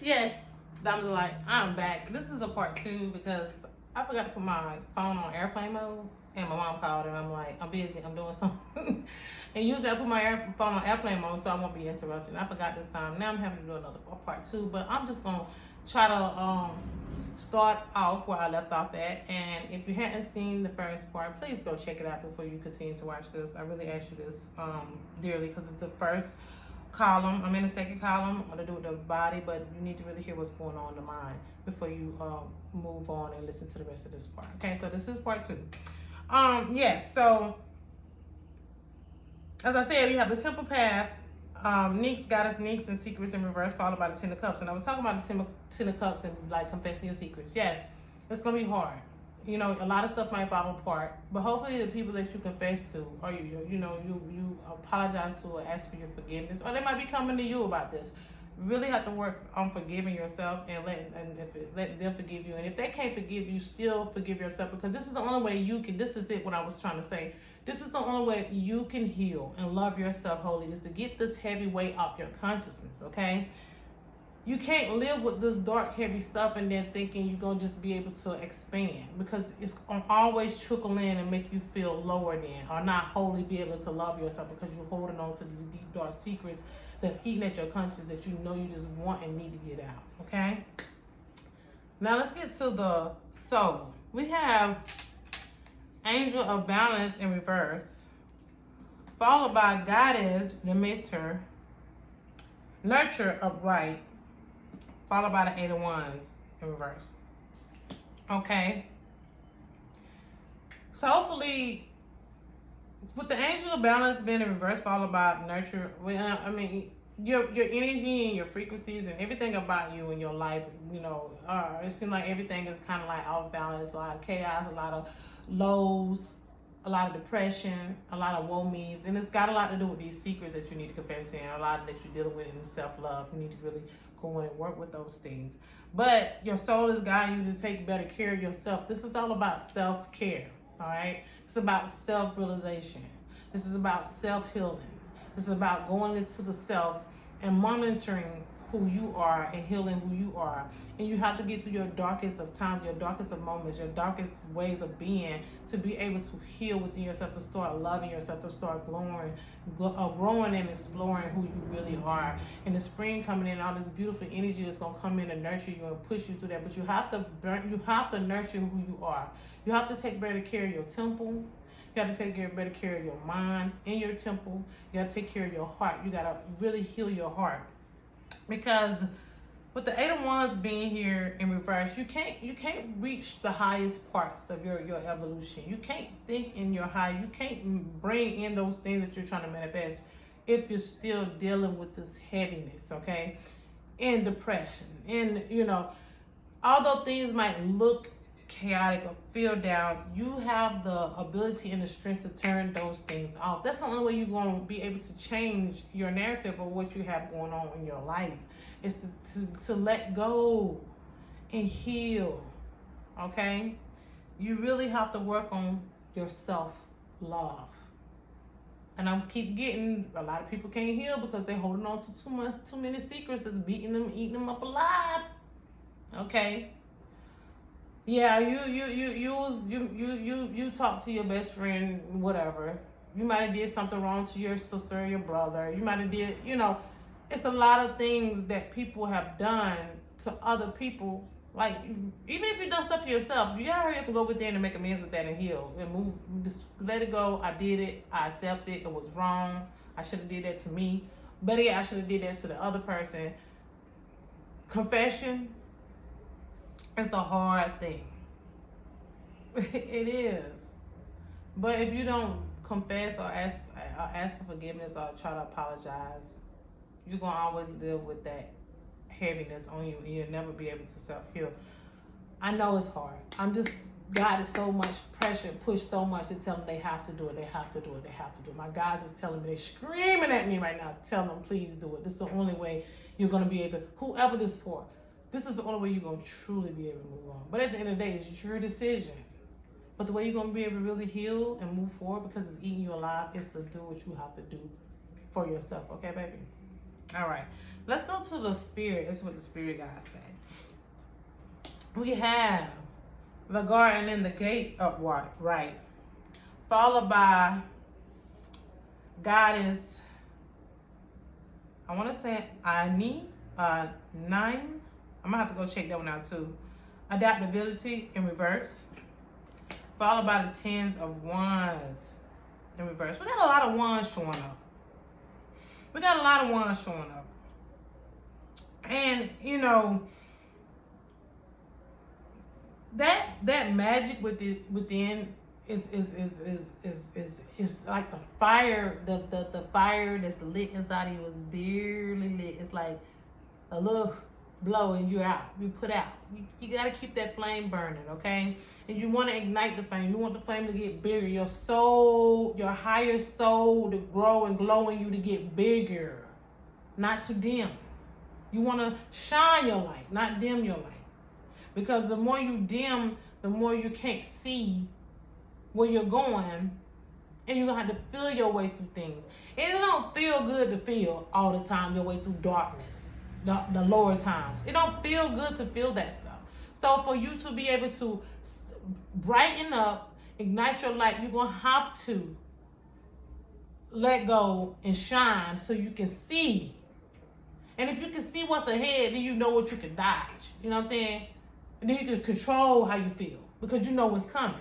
Yes, Diamonds are like, I'm back. This is a part 2 because I forgot to put my phone on airplane mode, and my mom called, and I'm like, I'm busy, I'm doing something. And usually I put my phone on airplane mode so I won't be interrupted. And I forgot this time. Now I'm having to do another part 2, but I'm just gonna try to start off where I left off at. And if you hadn't seen the first part, please go check it out before you continue to watch this. I really ask you this dearly because it's the first column. I'm in the second column to do with the body, but you need to really hear what's going on in the mind before you move on and listen to the rest of this part. Okay, so this is part 2. Yes, so as I said, we have the temple path, Neeks, goddess Neeks, and secrets in reverse, followed by the Ten of Cups. And I was talking about the Ten of Cups and like confessing your secrets. Yes, it's gonna be hard. You know, a lot of stuff might fall apart, but hopefully the people that you confess to, or you apologize to, or ask for your forgiveness, or they might be coming to you about this. You really have to work on forgiving yourself and let them forgive you. And if they can't forgive you, still forgive yourself, because this is the only way you can. This is it. What I was trying to say. This is the only way you can heal and love yourself wholly, is to get this heavy weight off your consciousness. Okay. You can't live with this dark, heavy stuff and then thinking you're going to just be able to expand, because it's going to always trickle in and make you feel lower than, or not wholly be able to love yourself, because you're holding on to these deep, dark secrets that's eating at your conscience that you know you just want and need to get out. Okay? Now let's get to the soul. We have Angel of Balance in reverse, followed by Goddess Demeter, Nurture upright, followed by the Eight of Wands in reverse. Okay. So hopefully, with the Angel of Balance being in reverse, followed by Nurture, I mean, your energy and your frequencies and everything about you in your life, you know, it seems like everything is kind of like off balance, a lot of chaos, a lot of lows, a lot of depression, a lot of woe-me's, and it's got a lot to do with these secrets that you need to confess in, a lot that you're dealing with in self-love. You need to really go in and work with those things. But your soul is guiding you to take better care of yourself. This is all about self-care, all right? It's about self-realization. This is about self-healing. This is about going into the self and monitoring who you are and healing who you are. And you have to get through your darkest of times, your darkest of moments, your darkest ways of being, to be able to heal within yourself, to start loving yourself, to start growing and exploring who you really are. And the spring coming in, all this beautiful energy that's going to come in and nurture you and push you through that. But you have to nurture who you are. You have to take better care of your temple. You have to take better care of your mind and your temple. You have to take care of your heart. You got to really heal your heart. Because with the Eight of Wands being here in reverse, you can't reach the highest parts of your evolution. You can't think in your high. You can't bring in those things that you're trying to manifest if you're still dealing with this heaviness, okay? And depression. And, you know, although things might look chaotic or feel down, you have the ability and the strength to turn those things off. That's the only way you're going to be able to change your narrative of what you have going on in your life, is to let go and heal. Okay? You really have to work on your self-love. And I keep getting, a lot of people can't heal because they're holding on to too many secrets that's beating them, eating them up alive. Okay? Yeah, you talk to your best friend, whatever. You might have did something wrong to your sister or your brother. You might have did, you know, it's a lot of things that people have done to other people. Like, even if you've done stuff to yourself, you gotta hurry up and go within and make amends with that and heal and move. Just let it go. I did it. I accept it. It was wrong. I should have did that to me. Better yet, I should have did that to the other person. Confession. It's a hard thing. It is. But if you don't confess or ask for forgiveness or try to apologize, you're going to always live with that heaviness on you, and you'll never be able to self-heal. I know it's hard. I'm just guided so much pressure, pushed so much to tell them they have to do it, they have to do it, they have to do it. My guys is telling me, they're screaming at me right now, telling them, please do it. This is the only way you're going to be able, whoever this is for, this is the only way you're going to truly be able to move on. But at the end of the day, it's your decision. But the way you're going to be able to really heal and move forward, because it's eating you alive, is to do what you have to do for yourself. Okay, baby? All right. Let's go to the spirit. This is what the spirit guys say. We have the garden and the gate upright, right, followed by God is, I want to say nine. I'm gonna have to go check that one out too. Adaptability in reverse, followed by the tens of wands in reverse. We got a lot of wands showing up. And you know, that magic within is like the fire. The fire that's lit inside of you is barely lit. It's like a little blow and you're out. You put out. You got to keep that flame burning, okay? And you want to ignite the flame. You want the flame to get bigger. Your soul, your higher soul to grow and glow in you to get bigger, not to dim. You want to shine your light, not dim your light. Because the more you dim, the more you can't see where you're going, and you're going to have to feel your way through things. And it don't feel good to feel all the time your way through darkness, the lower times. It don't feel good to feel that stuff. So for you to be able to brighten up, ignite your light, you're going to have to let go and shine so you can see. And if you can see what's ahead, then you know what you can dodge. You know what I'm saying? And then you can control how you feel because you know what's coming.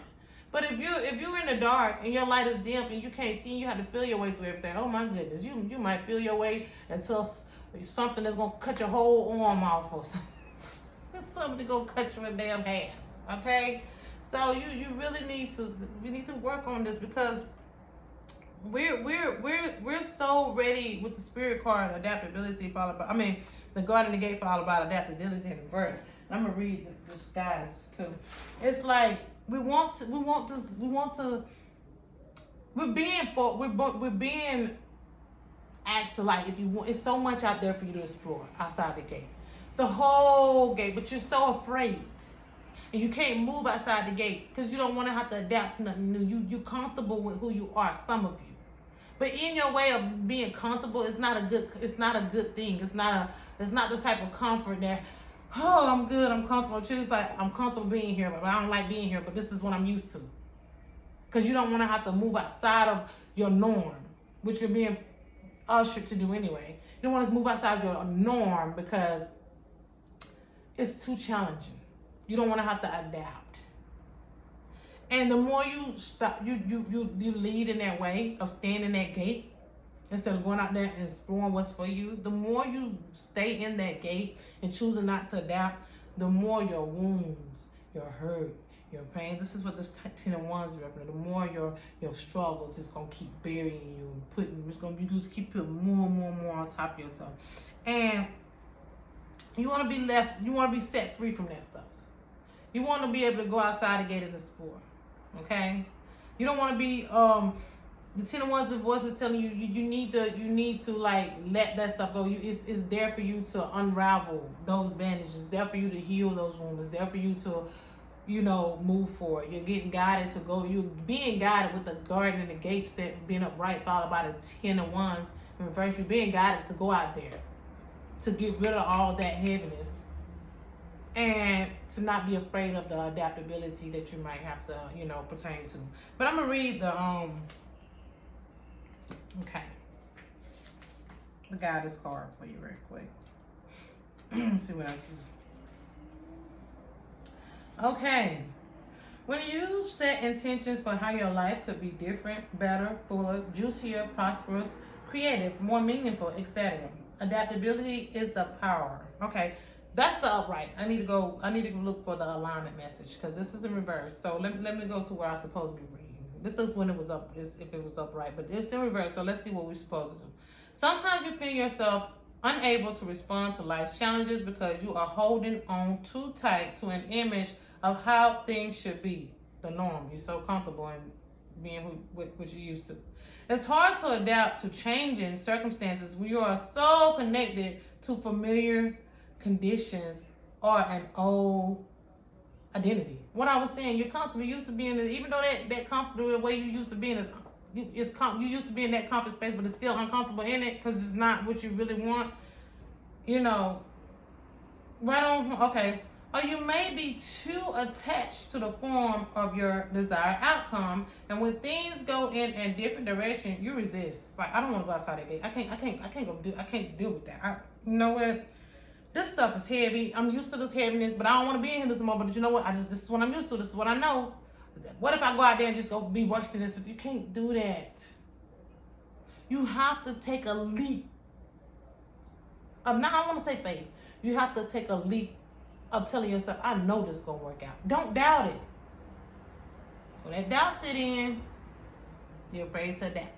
But if you're in the dark and your light is dim and you can't see, you have to feel your way through everything. Oh my goodness, you might feel your way until something that's gonna cut your whole arm off or something gonna cut you in damn half. Okay, so you really need to work on this because we're so ready with the spirit card, adaptability followed by the guard and the gate followed by adaptability in the verse. And I'm gonna read this guys too. It's like we're being asked to, like, if you want, it's so much out there for you to explore outside the gate, the whole gate, but you're so afraid and you can't move outside the gate because you don't want to have to adapt to nothing new. You're comfortable with who you are, some of you, but in your way of being comfortable, it's not a good thing. It's not the type of comfort that, oh, I'm good, I'm comfortable. It's like, I'm comfortable being here, but I don't like being here, but this is what I'm used to. Because you don't want to have to move outside of your norm, which you're being ushered to do anyway. You don't want to move outside your norm because it's too challenging. You don't want to have to adapt. And the more you stop, you lead in that way of staying in that gate, instead of going out there and exploring what's for you, the more you stay in that gate and choosing not to adapt, the more your wounds, your hurt, your pain. This is what this 10 of Wands represents. The more your struggles is gonna keep burying you and you just keep putting more and more on top of yourself. And you wanna be set free from that stuff. You wanna be able to go outside the gate and explore. Okay? You don't wanna be the 10 of Wands, the voice is telling you, you need to like let that stuff go. It's there for you to unravel those bandages. It's there for you to heal those wounds. It's there for you to, move forward. You're getting guided to go. You're being guided with the garden and the gates that being upright, followed by the 10 of Wands in reverse. You're being guided to go out there, to get rid of all that heaviness, and to not be afraid of the adaptability that you might have to, pertain to. But I'm gonna read the the guidance card for you real quick. See what else is. Okay. When you set intentions for how your life could be different, better, fuller, juicier, prosperous, creative, more meaningful, etc. Adaptability is the power. Okay. That's the upright. I need to go look for the alignment message because this is in reverse. So let me go to where I'm supposed to be reading. This is when it was up, if it was upright, but it's in reverse. So let's see what we're supposed to do. Sometimes you feel yourself unable to respond to life's challenges because you are holding on too tight to an image of how things should be, the norm. You're so comfortable in being what you're used to. It's hard to adapt to changing circumstances when you are so connected to familiar conditions or an old identity. What I was saying, you're comfortable. You used to be in it, even though that comfortable the way you used to be in you used to be in that comfort space, but it's still uncomfortable in it because it's not what you really want. You know, right on, okay. Or you may be too attached to the form of your desired outcome, and when things go in a different direction, you resist. Like, I don't want to go outside that gate. I can't deal with that. You know what? This stuff is heavy. I'm used to this heaviness, but I don't want to be in here this more. But you know what? This is what I'm used to. This is what I know. What if I go out there and just go be worse than this? You can't do that. You have to take a leap of, now I want to say faith. You have to take a leap of telling yourself, I know this is going to work out. Don't doubt it. When that doubt sit in, you're afraid to adapt.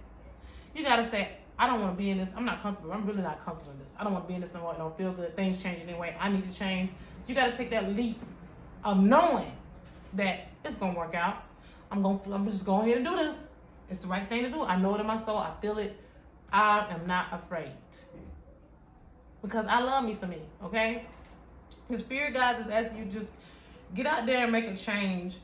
You got to say, I don't want to be in this. I'm not comfortable. I'm really not comfortable in this. I don't want to be in this anymore. It don't feel good. Things change anyway. I need to change. So you got to take that leap of knowing that it's going to work out. I'm just going ahead and do this. It's the right thing to do. I know it in my soul. I feel it. I am not afraid. Because I love me some me, okay? The Spirit guides is asking you just get out there and make a change.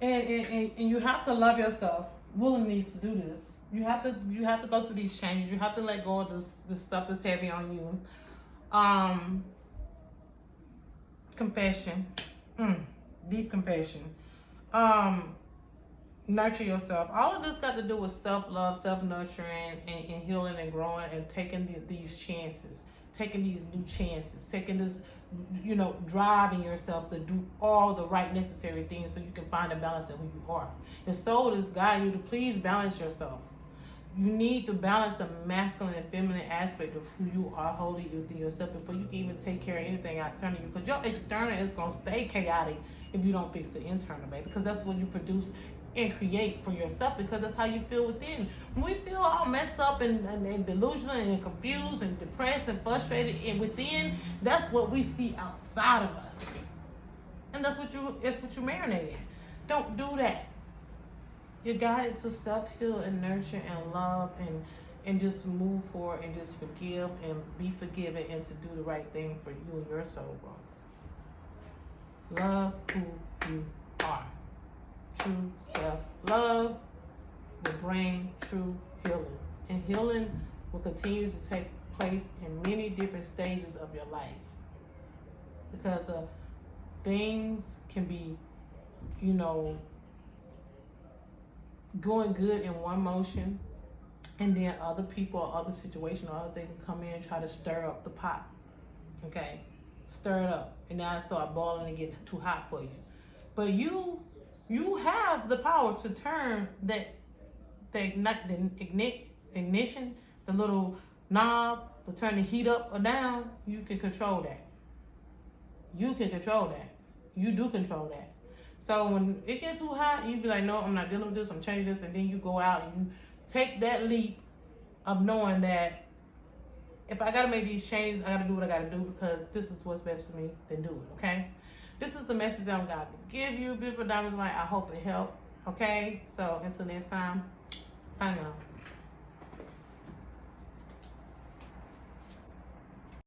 And you have to love yourself willingly to do this. You have to go through these changes. You have to let go of this stuff that's heavy on you. Confession. Deep confession. Nurture yourself. All of this got to do with self-love, self-nurturing, and healing and growing, and taking these chances, taking these new chances, taking this, driving yourself to do all the right necessary things so you can find a balance in who you are. The soul is guiding you to please balance yourself. You need to balance the masculine and feminine aspect of who you are wholly within yourself before you can even take care of anything external. Because your external is going to stay chaotic if you don't fix the internal, baby. Because that's what you produce and create for yourself, because that's how you feel within. When we feel all messed up and delusional and confused and depressed and frustrated and within, that's what we see outside of us. And that's what you marinate in. Don't do that. You're guided to self-heal and nurture and love and just move forward and just forgive and be forgiven and to do the right thing for you and your soul growth. Love who you are. True self-love will bring true healing. And healing will continue to take place in many different stages of your life. Because things can be, going good in one motion, and then other people or other situations or other things can come in and try to stir up the pot. Okay? Stir it up. And now it start boiling and getting too hot for you. But you have the power to turn the ignition, the little knob, to turn the heat up or down. You can control that. You can control that. You do control that. So when it gets too hot, you be like, no, I'm not dealing with this, I'm changing this. And then you go out and you take that leap of knowing that if I got to make these changes, I got to do what I got to do because this is what's best for me, then do it, okay? This is the message I'm going to give you, beautiful diamonds light. I hope it helped, okay? So until next time, I know.